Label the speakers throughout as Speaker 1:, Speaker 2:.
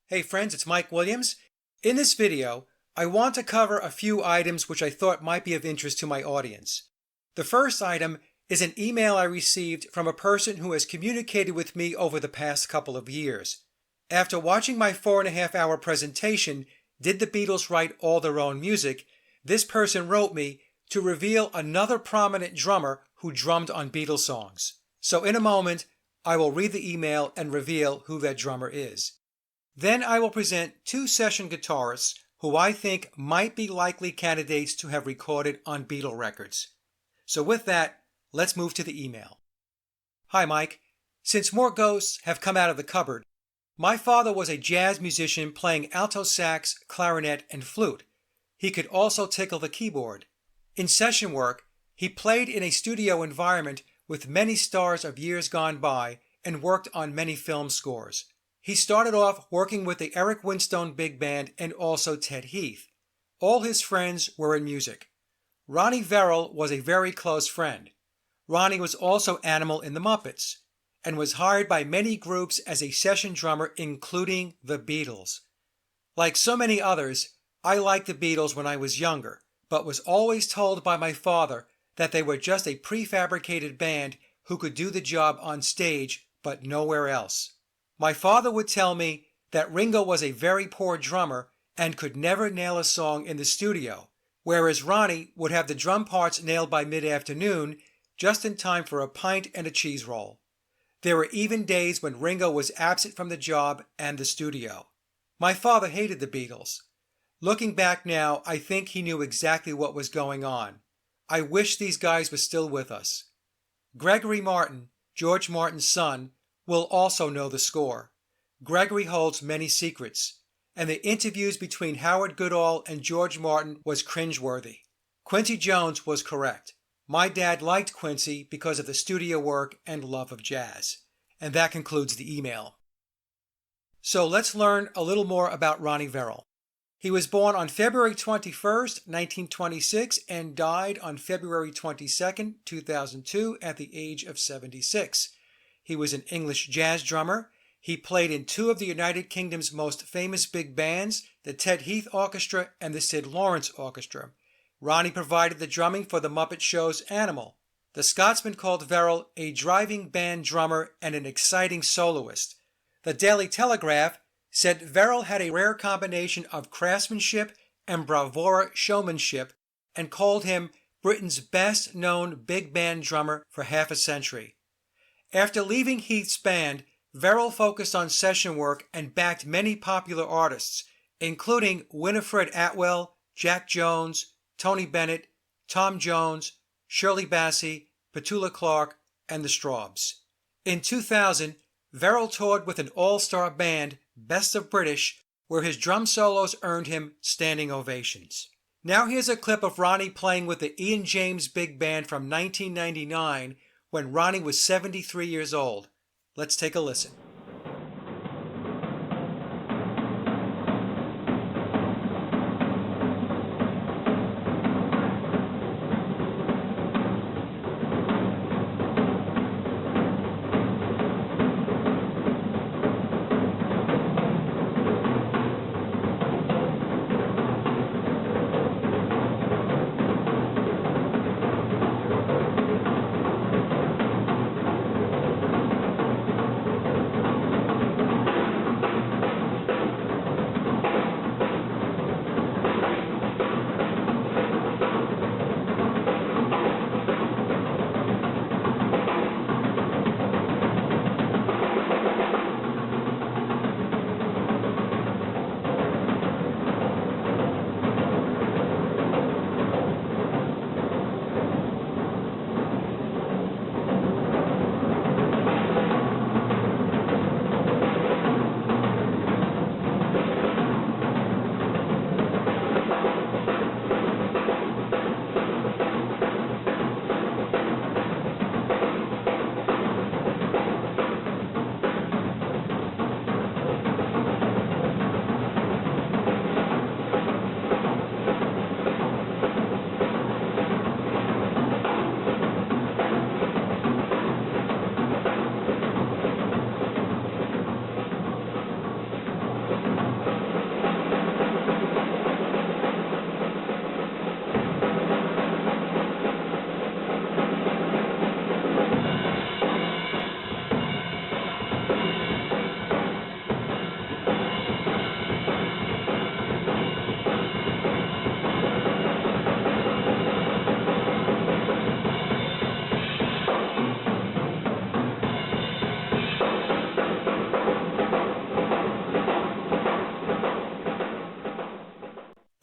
Speaker 1: Hey friends, it's Mike Williams. In this video, I want to cover a few items which I thought might be of interest to my audience. The first item is an email I received from a person who has communicated with me over the past couple of years. After watching my 4.5-hour presentation, Did the Beatles Write All Their Own Music?, this person wrote me to reveal another prominent drummer who drummed on Beatles songs. So in a moment, I will read the email and reveal who that drummer is. Then I will present two session guitarists who I think might be likely candidates to have recorded on Beatle records. So with that, let's move to the email. Hi Mike. Since more ghosts have come out of the cupboard, my father was a jazz musician playing alto sax, clarinet, and flute. He could also tickle the keyboard. In session work, he played in a studio environment with many stars of years gone by and worked on many film scores. He started off working with the Eric Winstone Big Band and also Ted Heath. All his friends were in music. Ronnie Verrall was a very close friend. Ronnie was also Animal in the Muppets and was hired by many groups as a session drummer, including the Beatles. Like so many others, I liked the Beatles when I was younger, but was always told by my father that they were just a prefabricated band who could do the job on stage, but nowhere else. My father would tell me that Ringo was a very poor drummer and could never nail a song in the studio, whereas Ronnie would have the drum parts nailed by mid-afternoon, just in time for a pint and a cheese roll. There were even days when Ringo was absent from the job and the studio. My father hated the Beatles. Looking back now, I think he knew exactly what was going on. I wish these guys were still with us. Gregory Martin, George Martin's son, will also know the score. Gregory holds many secrets, and the interviews between Howard Goodall and George Martin was cringeworthy. Quincy Jones was correct. My dad liked Quincy because of the studio work and love of jazz. And that concludes the email. So let's learn a little more about Ronnie Verrall. He was born on February 21st, 1926 and died on February 22nd, 2002 at the age of 76. He was an English jazz drummer. He played in two of the United Kingdom's most famous big bands, the Ted Heath Orchestra and the Sid Lawrence Orchestra. Ronnie provided the drumming for the Muppet Show's Animal. The Scotsman called Verrall a driving band drummer and an exciting soloist. The Daily Telegraph said Verrall had a rare combination of craftsmanship and bravura showmanship and called him Britain's best-known big band drummer for half a century. After leaving Heath's band, Verrall focused on session work and backed many popular artists, including Winifred Atwell, Jack Jones, Tony Bennett, Tom Jones, Shirley Bassey, Petula Clark, and the Strawbs. In 2000, Verrall toured with an all-star band, Best of British, where his drum solos earned him standing ovations. Now here's a clip of Ronnie playing with the Ian James Big Band from 1999 when Ronnie was 73 years old. Let's take a listen.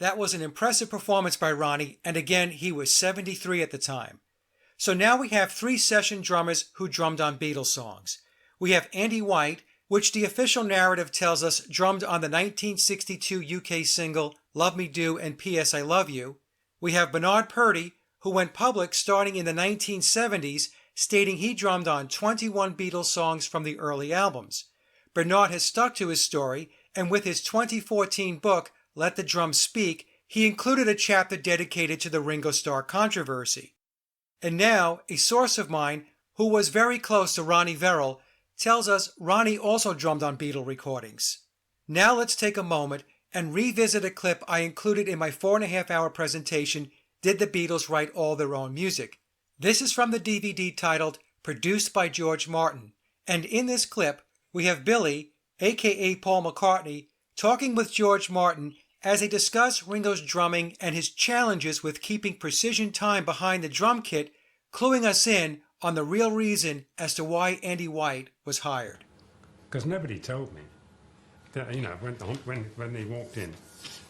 Speaker 1: That was an impressive performance by Ronnie, and again, he was 73 at the time. So now we have 3 session drummers who drummed on Beatles songs. We have Andy White, which the official narrative tells us drummed on the 1962 UK single Love Me Do and P.S. I Love You. We have Bernard Purdie, who went public starting in the 1970s, stating he drummed on 21 Beatles songs from the early albums. Bernard has stuck to his story, and with his 2014 book, Let the Drums Speak, he included a chapter dedicated to the Ringo Starr controversy. And now, a source of mine, who was very close to Ronnie Verrall, tells us Ronnie also drummed on Beatle recordings. Now let's take a moment and revisit a clip I included in my 4.5-hour presentation, Did the Beatles Write All Their Own Music? This is from the DVD titled Produced by George Martin, and in this clip we have Billy, aka Paul McCartney, talking with George Martin as they discuss Ringo's drumming and his challenges with keeping precision time behind the drum kit, cluing us in on the real reason as to why Andy White was hired.
Speaker 2: Because nobody told me that, when they walked in,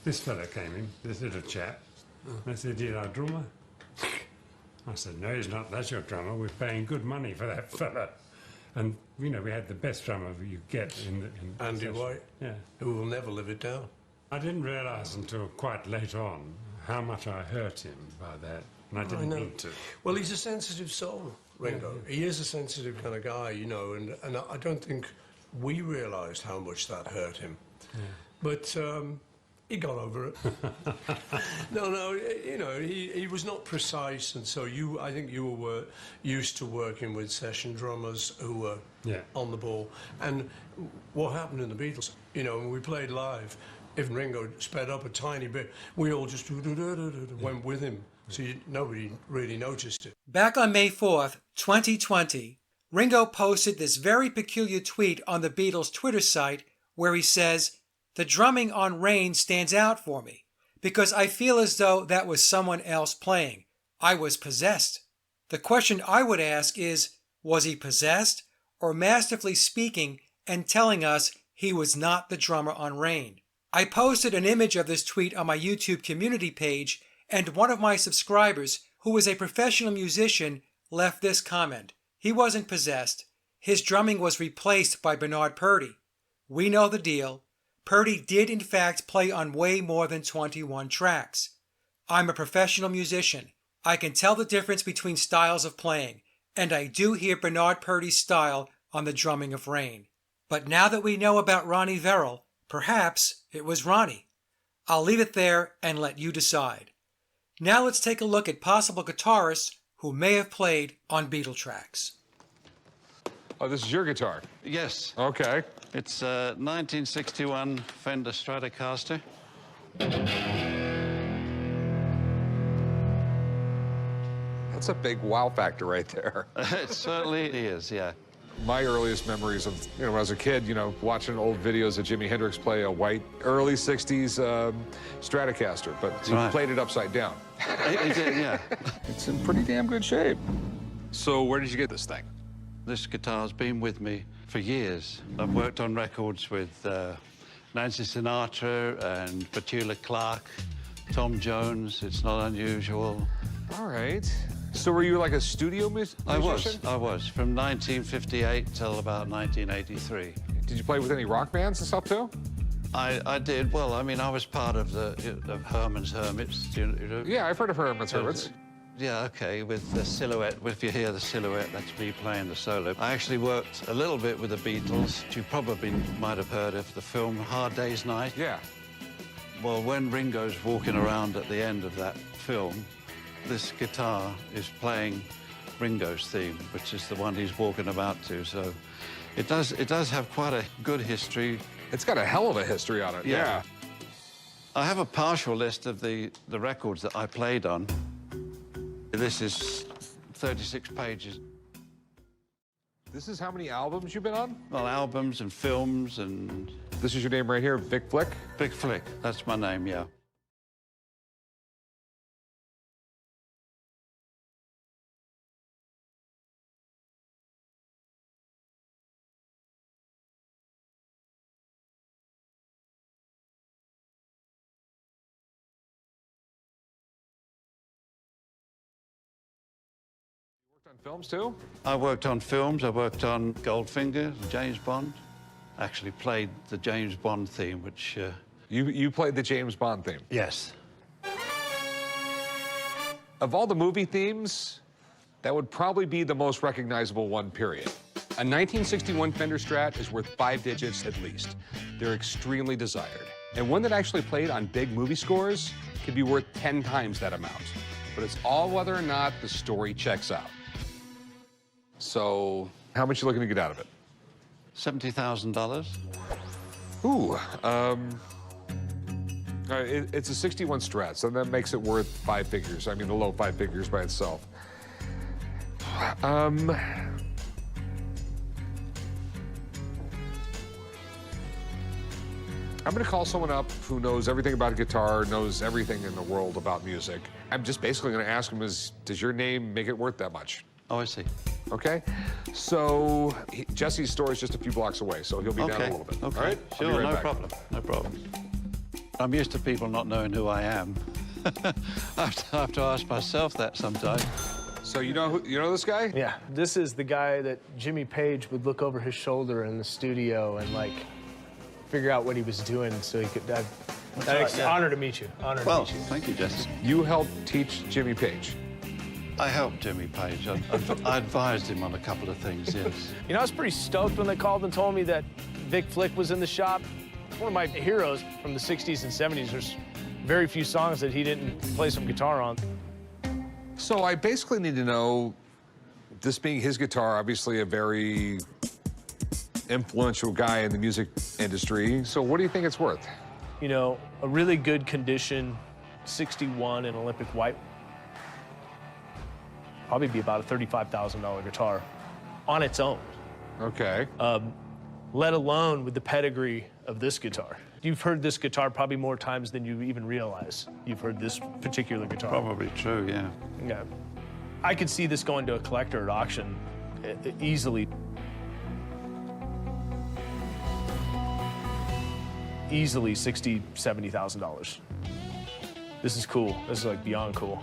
Speaker 2: this fella came in, this little chap, and I said, "You're our drummer?" I said, "No, he's not. That's your drummer. We're paying good money for that fella." And, we had the best drummer you get in
Speaker 3: Andy White,
Speaker 2: yeah,
Speaker 3: who will never live it down.
Speaker 2: I didn't realise until quite late on how much I hurt him by that, and I didn't mean to.
Speaker 3: Well, he's a sensitive soul, Ringo. Yeah. He is a sensitive kind of guy, and I don't think we realised how much that hurt him. Yeah. But he got over it. No, he was not precise, and so I think you were used to working with session drummers who were on the ball. And what happened in the Beatles, when we played live, if Ringo sped up a tiny bit, we all just went with him. So nobody really noticed it.
Speaker 1: Back on May 4th, 2020, Ringo posted this very peculiar tweet on the Beatles' Twitter site where he says, "The drumming on Rain stands out for me because I feel as though that was someone else playing. I was possessed." The question I would ask is, was he possessed or masterfully speaking and telling us he was not the drummer on Rain? I posted an image of this tweet on my YouTube community page, and one of my subscribers, who is a professional musician, left this comment. He wasn't possessed. His drumming was replaced by Bernard Purdie. We know the deal. Purdie did in fact play on way more than 21 tracks. I'm a professional musician. I can tell the difference between styles of playing, and I do hear Bernard Purdie's style on the drumming of Rain. But now that we know about Ronnie Verrall, perhaps it was Ronnie. I'll leave it there and let you decide. Now let's take a look at possible guitarists who may have played on Beatle tracks.
Speaker 4: Oh, this is your guitar?
Speaker 5: Yes.
Speaker 4: Okay.
Speaker 5: It's a 1961 Fender Stratocaster.
Speaker 4: That's a big wow factor right there.
Speaker 5: It certainly is, yeah.
Speaker 4: My earliest memories of, when I was a kid, watching old videos of Jimi Hendrix play a white early 60s Stratocaster, but he played it upside down.
Speaker 5: He did, yeah.
Speaker 4: It's in pretty damn good shape. So where did you get this thing?
Speaker 5: This guitar's been with me for years. I've worked on records with Nancy Sinatra and Petula Clark, Tom Jones. It's not unusual.
Speaker 4: All right. So were you like a studio musician?
Speaker 5: I was. From 1958 till about 1983.
Speaker 4: Did you play with any rock bands and stuff too?
Speaker 5: I did. Well, I was part of Herman's Hermits.
Speaker 4: Yeah, I've heard of Herman's Hermits.
Speaker 5: Yeah, okay, with the Silhouette. If you hear the Silhouette, that's me playing the solo. I actually worked a little bit with the Beatles. You probably might have heard of the film Hard Day's Night.
Speaker 4: Yeah.
Speaker 5: Well, when Ringo's walking around at the end of that film, this guitar is playing Ringo's theme, which is the one he's walking about to. So it does have quite a good history.
Speaker 4: It's got a hell of a history on it. Yeah.
Speaker 5: I have a partial list of the records that I played on. This is 36 pages.
Speaker 4: This is how many albums you've been on?
Speaker 5: Well, albums and films and...
Speaker 4: This is your name right here, Vic Flick?
Speaker 5: Vic Flick, that's my name, yeah.
Speaker 4: On films too?
Speaker 5: I worked on films. I worked on Goldfinger, James Bond. Actually played the James Bond theme, which...
Speaker 4: You played the James Bond theme?
Speaker 5: Yes.
Speaker 4: Of all the movie themes, that would probably be the most recognizable one, period.
Speaker 6: A 1961 Fender Strat is worth 5 digits at least. They're extremely desired. And one that actually played on big movie scores could be worth 10 times that amount. But it's all whether or not the story checks out. So,
Speaker 4: how much you looking to get out of it?
Speaker 5: $70,000.
Speaker 4: Ooh, it's a 61 Strat, so that makes it worth 5 figures. I mean, the low 5 figures by itself. I'm gonna call someone up who knows everything about a guitar, knows everything in the world about music. I'm just basically gonna ask him, does your name make it worth that much?
Speaker 5: Oh, I see.
Speaker 4: Okay, so Jesse's store is just a few blocks away, so he'll be down a little bit.
Speaker 5: Okay,
Speaker 4: all right?
Speaker 5: Sure,
Speaker 4: I'll be right
Speaker 5: no
Speaker 4: back.
Speaker 5: problem, no problem. I'm used to people not knowing who I am. I have to ask myself that sometimes.
Speaker 4: So you know this guy?
Speaker 7: Yeah, this is the guy that Jimmy Page would look over his shoulder in the studio and like figure out what he was doing so he could. Honor to meet you. Honor to meet you.
Speaker 5: Thank you, Jesse.
Speaker 4: You helped teach Jimmy Page.
Speaker 5: I helped Jimmy Page. I advised him on a couple of things, yes.
Speaker 7: You know, I was pretty stoked when they called and told me that Vic Flick was in the shop. One of my heroes from the 60s and 70s. There's very few songs that he didn't play some guitar on.
Speaker 4: So I basically need to know, this being his guitar, obviously a very influential guy in the music industry. So what do you think it's worth?
Speaker 7: You know, a really good condition 61 in Olympic white, probably be about a $35,000 guitar on its own.
Speaker 4: Okay.
Speaker 7: Let alone with the pedigree of this guitar. You've heard this guitar probably more times than you even realize. You've heard this particular guitar.
Speaker 5: Probably true, yeah.
Speaker 7: Yeah. I could see this going to a collector at auction easily. Easily $60,000, $70,000. This is cool. This is like beyond cool.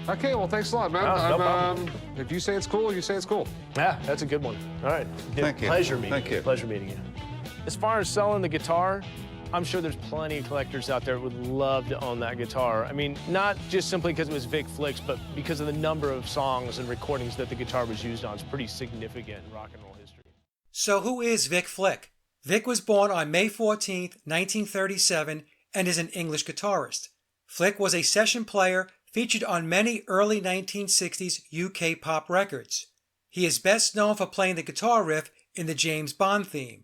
Speaker 4: Okay, well, thanks a lot, man.
Speaker 7: No problem.
Speaker 4: If you say it's cool, you say it's cool.
Speaker 7: Yeah, that's a good one. All right.
Speaker 5: Thank you.
Speaker 7: Pleasure meeting
Speaker 5: Thank you.
Speaker 7: Pleasure meeting you. As far as selling the guitar, I'm sure there's plenty of collectors out there who would love to own that guitar. I mean, not just simply because it was Vic Flick's, but because of the number of songs and recordings that the guitar was used on. It's pretty significant in rock and roll history.
Speaker 1: So who is Vic Flick? Vic was born on May 14, 1937, and is an English guitarist. Flick was a session player featured on many early 1960s UK pop records. He is best known for playing the guitar riff in the James Bond theme.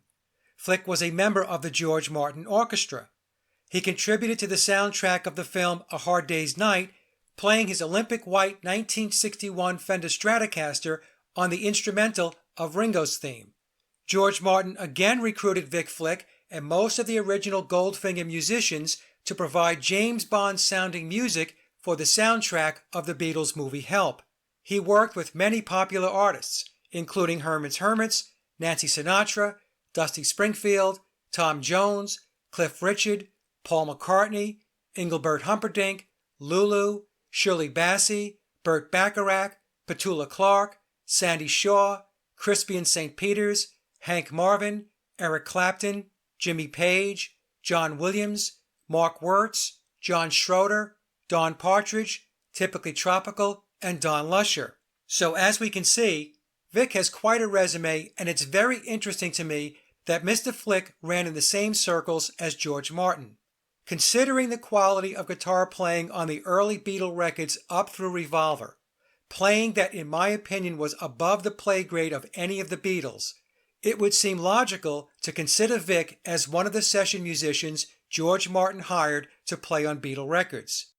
Speaker 1: Flick was a member of the George Martin Orchestra. He contributed to the soundtrack of the film A Hard Day's Night, playing his Olympic white 1961 Fender Stratocaster on the instrumental of Ringo's theme. George Martin again recruited Vic Flick and most of the original Goldfinger musicians to provide James Bond-sounding music for the soundtrack of the Beatles movie Help. He worked with many popular artists, including Herman's Hermits, Nancy Sinatra, Dusty Springfield, Tom Jones, Cliff Richard, Paul McCartney, Engelbert Humperdinck, Lulu, Shirley Bassey, Burt Bacharach, Petula Clark, Sandy Shaw, Crispian St. Peters, Hank Marvin, Eric Clapton, Jimmy Page, John Williams, Mark Wirtz, John Schroeder, Don Partridge, Typically Tropical, and Don Lusher. So as we can see, Vic has quite a resume, and it's very interesting to me that Mr. Flick ran in the same circles as George Martin. Considering the quality of guitar playing on the early Beatle records up through Revolver, playing that in my opinion was above the play grade of any of the Beatles, it would seem logical to consider Vic as one of the session musicians George Martin hired to play on Beatle records.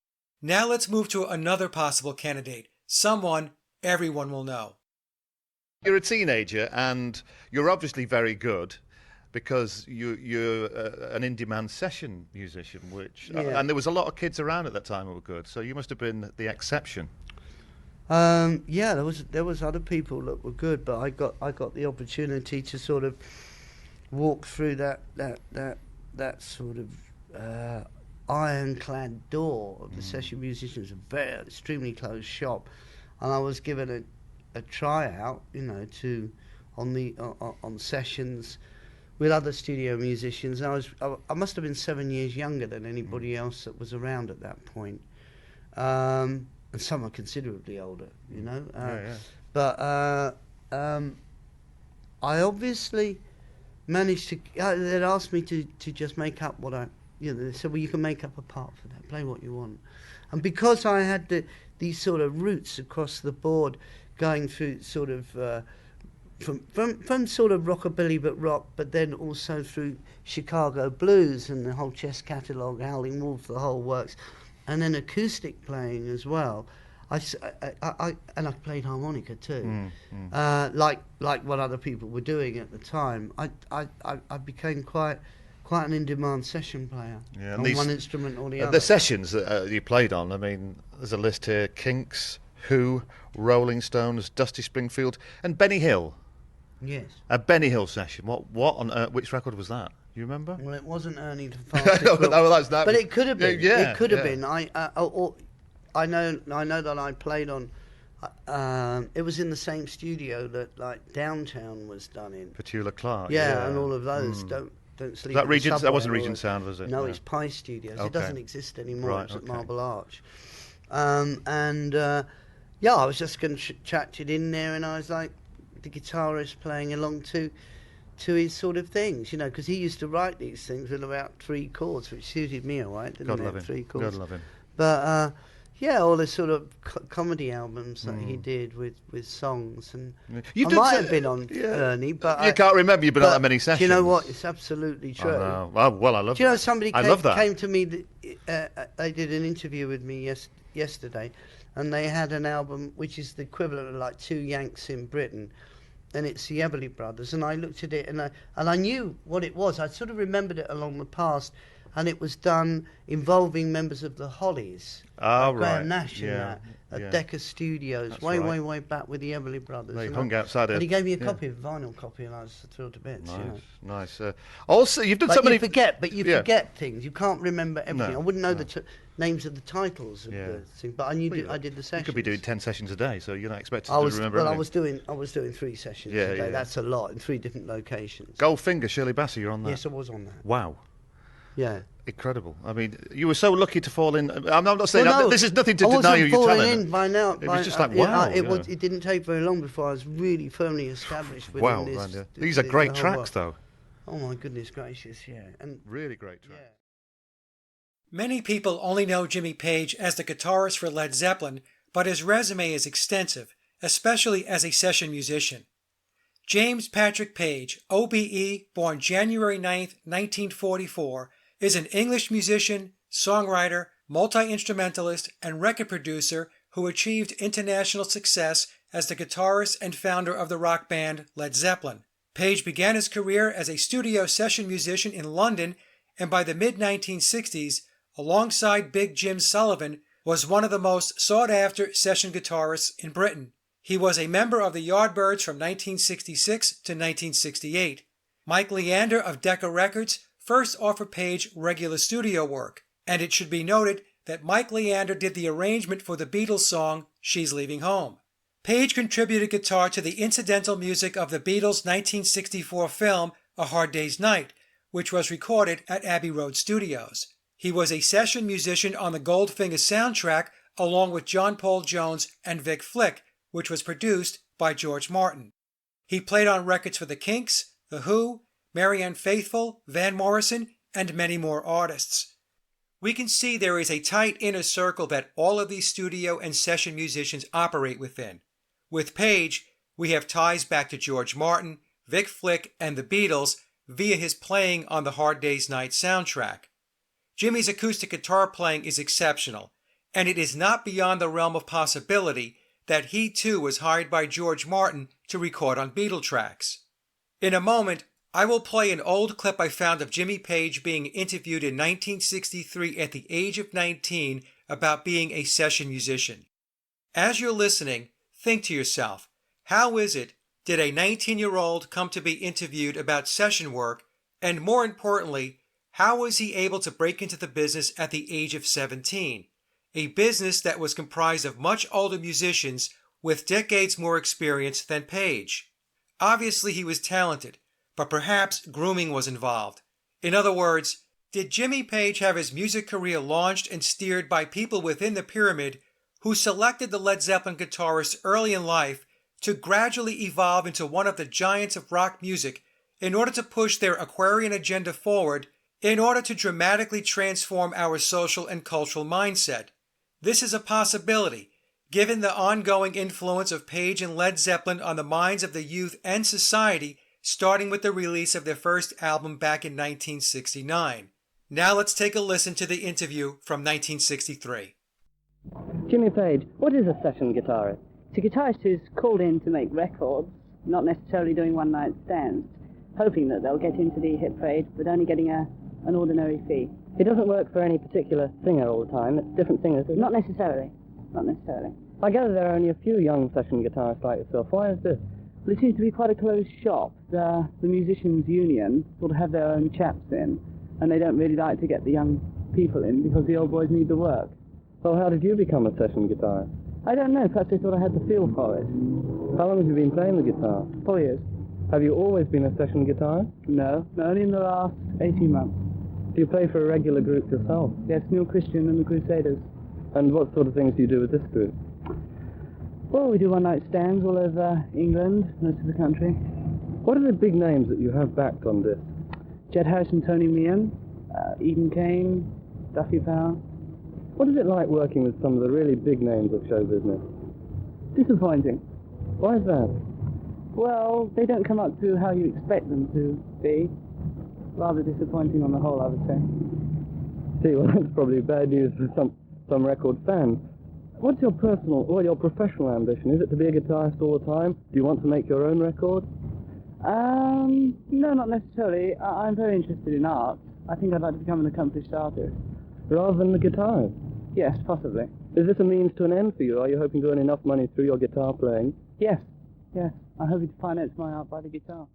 Speaker 1: Now let's move to another possible candidate, someone everyone will know.
Speaker 8: You're a teenager and you're obviously very good because you're an in-demand session musician, which and there was a lot of kids around at that time who were good, so you must have been the exception.
Speaker 9: Yeah, there was other people that were good, but I got the opportunity to sort of walk through that sort of ironclad door of the session musicians, a very extremely closed shop, and I was given a tryout, on sessions with other studio musicians. I must have been 7 years younger than anybody else that was around at that point, and some are considerably older, But I obviously managed to. They'd asked me to just make up what they said, well, you can make up a part for that, play what you want. And because I had these sort of roots across the board, going through sort of from sort of rockabilly but then also through Chicago blues and the whole Chess catalogue, Howling Wolf, the whole works, and then acoustic playing as well. I played harmonica too, like what other people were doing at the time. I became quite an in-demand session player on one instrument or the other.
Speaker 8: The sessions that you played on, I mean, there's a list here: Kinks, Who, Rolling Stones, Dusty Springfield, and Benny Hill.
Speaker 9: Yes.
Speaker 8: A Benny Hill session. What on which record was that? You remember?
Speaker 9: Well, it wasn't Ernie the Fastest Quilt,
Speaker 8: that's that.
Speaker 9: but it could have been.
Speaker 8: Yeah,
Speaker 9: it could have been. I know that I played on. It was in the same studio that like Downtown was done in.
Speaker 8: Petula Clark.
Speaker 9: Yeah, and all of those. Don't sleep.
Speaker 8: That
Speaker 9: in
Speaker 8: Regent?
Speaker 9: the
Speaker 8: That wasn't
Speaker 9: subway,
Speaker 8: Regent Sound, was it?
Speaker 9: No, it's Pie Studios.
Speaker 8: Okay.
Speaker 9: It doesn't exist anymore.
Speaker 8: Right,
Speaker 9: It's at
Speaker 8: okay.
Speaker 9: Marble Arch. I was just going to chat it in there, and I was like the guitarist playing along to his sort of things, because he used to write these things with about 3 chords, which suited me all right, didn't
Speaker 8: God
Speaker 9: it?
Speaker 8: love him.
Speaker 9: 3 chords.
Speaker 8: God love him.
Speaker 9: But all the sort of comedy albums that he did with songs, and I might have been on Ernie, but
Speaker 8: you can't remember. You've been on that many sessions.
Speaker 9: Do you know what? It's absolutely true.
Speaker 8: Oh, no. Well, I love.
Speaker 9: Do you know somebody
Speaker 8: love that.
Speaker 9: came to me? They did an interview with me yesterday, and they had an album which is the equivalent of like 2 Yanks in Britain, and it's the Everly Brothers. And I looked at it, and I knew what it was. I sort of remembered it along the past. And it was done involving members of the Hollies, Graham Nash and that, at Decca Studios,
Speaker 8: That's
Speaker 9: way,
Speaker 8: right.
Speaker 9: way, way back with the Everly Brothers.
Speaker 8: They hung outside
Speaker 9: and
Speaker 8: it.
Speaker 9: he gave me a copy, a vinyl copy, and I was thrilled to bits.
Speaker 8: Nice. Also, you've done
Speaker 9: But
Speaker 8: so many.
Speaker 9: you forget things. You can't remember everything.
Speaker 8: No,
Speaker 9: I wouldn't know the names of the titles of the thing, but I knew I did the sessions.
Speaker 8: You could be doing 10 sessions a day, so you're not expected to remember everything.
Speaker 9: I was doing 3 sessions a day.
Speaker 8: Yeah.
Speaker 9: That's a lot in 3 different locations.
Speaker 8: Goldfinger, Shirley Bassey, you're on that.
Speaker 9: Yes, I was on that.
Speaker 8: Wow.
Speaker 9: Yeah.
Speaker 8: Incredible. I mean, you were so lucky to fall in. I'm not saying this is nothing to deny you your talent.
Speaker 9: I wasn't falling in by now.
Speaker 8: It was just like, wow.
Speaker 9: It didn't take very long before I was really firmly established within this.
Speaker 8: Wow, these are great tracks, though.
Speaker 9: Oh, my goodness gracious, yeah. And
Speaker 8: really great tracks.
Speaker 9: Yeah.
Speaker 1: Many people only know Jimmy Page as the guitarist for Led Zeppelin, but his resume is extensive, especially as a session musician. James Patrick Page, OBE, born January 9, 1944, is an English musician, songwriter, multi-instrumentalist, and record producer who achieved international success as the guitarist and founder of the rock band Led Zeppelin. Page began his career as a studio session musician in London, and by the mid-1960s, alongside Big Jim Sullivan, was one of the most sought-after session guitarists in Britain. He was a member of the Yardbirds from 1966 to 1968. Mike Leander of Decca Records first offered Page regular studio work, and it should be noted that Mike Leander did the arrangement for the Beatles song She's Leaving Home. Page contributed guitar to the incidental music of the Beatles' 1964 film A Hard Day's Night, which was recorded at Abbey Road Studios. He was a session musician on the Goldfinger soundtrack along with John Paul Jones and Vic Flick, which was produced by George Martin. He played on records for the Kinks, The Who, Marianne Faithfull, Van Morrison, and many more artists. We can see there is a tight inner circle that all of these studio and session musicians operate within. With Page, we have ties back to George Martin, Vic Flick, and the Beatles via his playing on the Hard Day's Night soundtrack. Jimmy's acoustic guitar playing is exceptional, and it is not beyond the realm of possibility that he too was hired by George Martin to record on Beatle tracks. In a moment, I will play an old clip I found of Jimmy Page being interviewed in 1963 at the age of 19 about being a session musician. As you're listening, think to yourself, how is it did a 19-year-old come to be interviewed about session work, and more importantly, how was he able to break into the business at the age of 17? A business that was comprised of much older musicians with decades more experience than Page. Obviously he was talented, but perhaps grooming was involved. In other words, did Jimmy Page have his music career launched and steered by people within the pyramid who selected the Led Zeppelin guitarist early in life to gradually evolve into one of the giants of rock music in order to push their Aquarian agenda forward, in order to dramatically transform our social and cultural mindset? This is a possibility, given the ongoing influence of Page and Led Zeppelin on the minds of the youth and society, starting with the release of their first album back in 1969. Now let's take a listen to the interview from 1963.
Speaker 10: Jimmy Page, what is a session guitarist? It's a guitarist who's called in to make records, not necessarily doing one-night stands, hoping that they'll get into the hit parade, but only getting an ordinary fee.
Speaker 11: It doesn't work for any particular singer all the time. It's different singers.
Speaker 10: Not necessarily. Not necessarily.
Speaker 11: I gather there are only a few young session guitarists like yourself. Why is this?
Speaker 10: Well, it seems to be quite a closed shop. The musicians' union sort of have their own chaps in, and they don't really like to get the young people in because the old boys need the work.
Speaker 11: So how did you become a session guitarist?
Speaker 10: I don't know. Perhaps they thought I had the feel for it.
Speaker 11: How long have you been playing the guitar?
Speaker 10: 4 years.
Speaker 11: Have you always been a session guitarist?
Speaker 10: No, only in the last 18 months.
Speaker 11: Do you play for a regular group yourself?
Speaker 10: Yes, New Christian and the Crusaders.
Speaker 11: And what sort of things do you do with this group?
Speaker 10: Well, we do one-night stands all over England, most of the country.
Speaker 11: What are the big names that you have backed on this?
Speaker 10: Jed Harris and Tony Meehan, Eden Kane, Duffy Powell.
Speaker 11: What is it like working with some of the really big names of show business?
Speaker 10: Disappointing.
Speaker 11: Why is that?
Speaker 10: Well, they don't come up to how you expect them to be. Rather disappointing on the whole, I would say.
Speaker 11: See, well, that's probably bad news for some record fans. What's your personal or your professional ambition? Is it to be a guitarist all the time? Do you want to make your own record?
Speaker 10: No, not necessarily. I'm very interested in art. I think I'd like to become an accomplished artist.
Speaker 11: Rather than the guitarist?
Speaker 10: Yes, possibly.
Speaker 11: Is this a means to an end for you? Are you hoping to earn enough money through your guitar playing?
Speaker 10: Yes. I'm hoping to finance my art by the guitar.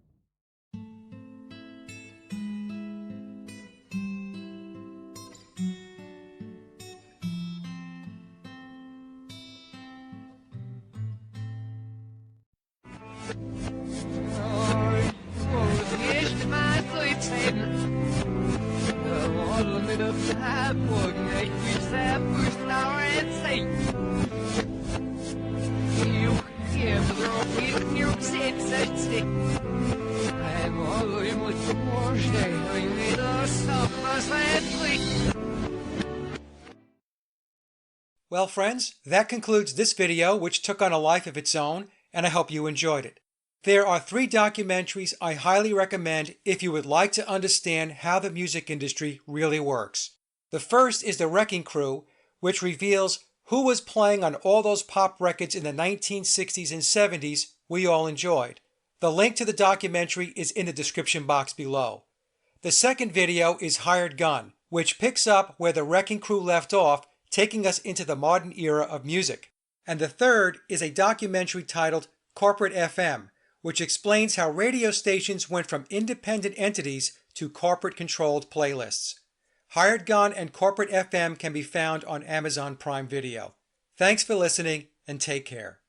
Speaker 1: Well, friends, that concludes this video, which took on a life of its own, and I hope you enjoyed it. There are 3 documentaries I highly recommend if you would like to understand how the music industry really works. The first is The Wrecking Crew, which reveals who was playing on all those pop records in the 1960s and 70s we all enjoyed. The link to the documentary is in the description box below. The second video is Hired Gun, which picks up where The Wrecking Crew left off, taking us into the modern era of music. And the third is a documentary titled Corporate FM, which explains how radio stations went from independent entities to corporate-controlled playlists. Hired Gun and Corporate FM can be found on Amazon Prime Video. Thanks for listening, and take care.